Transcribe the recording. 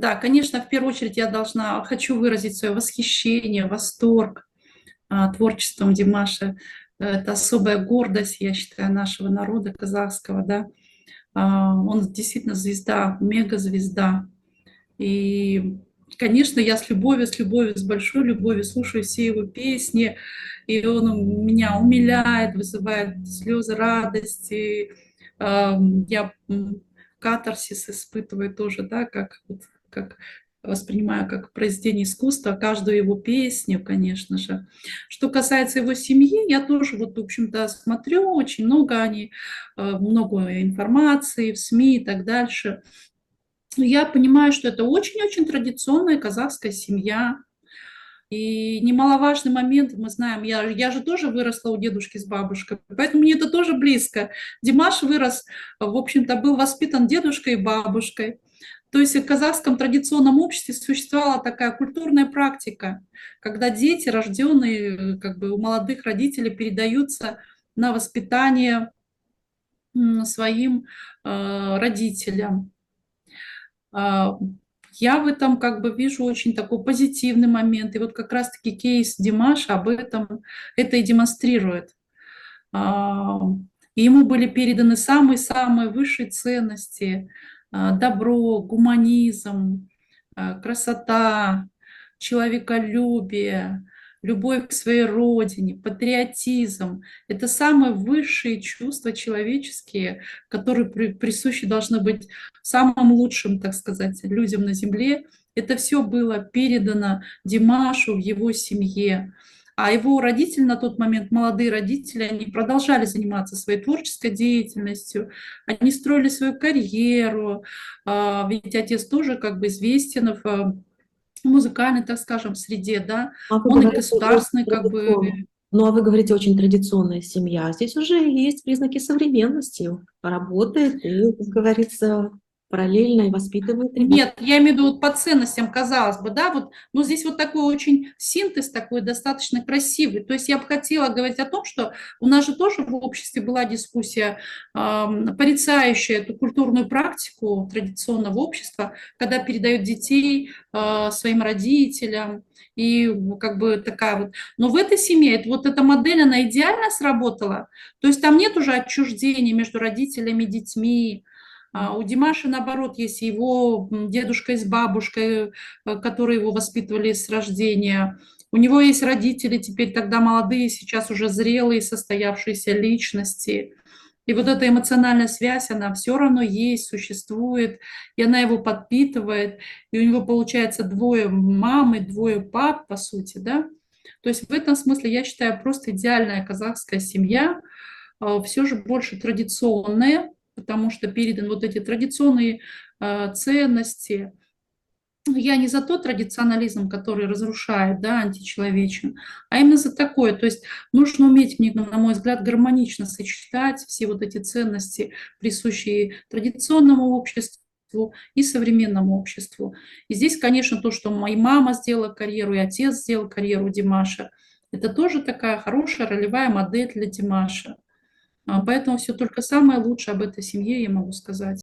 Да, конечно, в первую очередь хочу выразить свое восхищение, восторг творчеством Димаша. Это особая гордость, я считаю, нашего народа казахского, да. Он действительно звезда, мегазвезда. И, конечно, я с любовью, с большой любовью слушаю все его песни, и он меня умиляет, вызывает слезы радости. Я катарсис испытываю тоже, да, как воспринимаю как произведение искусства каждую его песню, конечно же. Что касается его семьи, я тоже вот, в общем-то, смотрю, очень много информации в СМИ и так дальше. Я понимаю, что это очень-очень традиционная казахская семья. И немаловажный момент, мы знаем, я же тоже выросла у дедушки с бабушкой, поэтому мне это тоже близко. Димаш вырос, в общем-то, был воспитан дедушкой и бабушкой. То есть в казахском традиционном обществе существовала такая культурная практика, когда дети, рожденные как бы у молодых родителей, передаются на воспитание своим родителям. А, Я в этом как бы вижу очень такой позитивный момент. И вот как раз-таки кейс Димаша это и демонстрирует. А, и ему были переданы самые-самые высшие ценности: добро, гуманизм, красота, человеколюбие, любовь к своей родине, патриотизм. Это самые высшие чувства человеческие, которые присущи должны быть самым лучшим, так сказать, людям на земле. Это все было передано Димашу в его семье. А его родители на тот момент, молодые родители, они продолжали заниматься своей творческой деятельностью, они строили свою карьеру, ведь отец тоже как бы известен в музыкальной, так скажем, среде, да, А вы он и говорите очень государственный как бы. традиционно. Ну, а вы говорите очень традиционная семья. Здесь уже есть признаки современности. Работает и, как говорится, параллельно и воспитывает ребенка. Нет, я имею в виду вот по ценностям, казалось бы, да, вот, но здесь вот такой очень синтез такой достаточно красивый. То есть я бы хотела говорить о том, что у нас же тоже в обществе была дискуссия, порицающая эту культурную практику традиционного общества, когда передают детей своим родителям, и как бы такая вот. Но в этой семье вот эта модель, она идеально сработала. То есть там нет уже отчуждения между родителями и детьми. У Димаша, наоборот, есть его дедушка и с бабушкой, которые его воспитывали с рождения. У него есть родители, теперь тогда молодые, сейчас уже зрелые, состоявшиеся личности. И вот эта эмоциональная связь, она все равно есть, существует, и она его подпитывает. И у него получается двое мам и двое пап, по сути, да. То есть в этом смысле, я считаю, просто идеальная казахская семья, все же больше традиционная, потому что переданы вот эти традиционные ценности. Я не за тот традиционализм, который разрушает, да, античеловечен, а именно за такое. То есть нужно уметь, на мой взгляд, гармонично сочетать все вот эти ценности, присущие традиционному обществу и современному обществу. И здесь, конечно, то, что моя мама сделала карьеру и отец сделал карьеру Димаша, это тоже такая хорошая ролевая модель для Димаша. Поэтому все только самое лучшее об этой семье я могу сказать.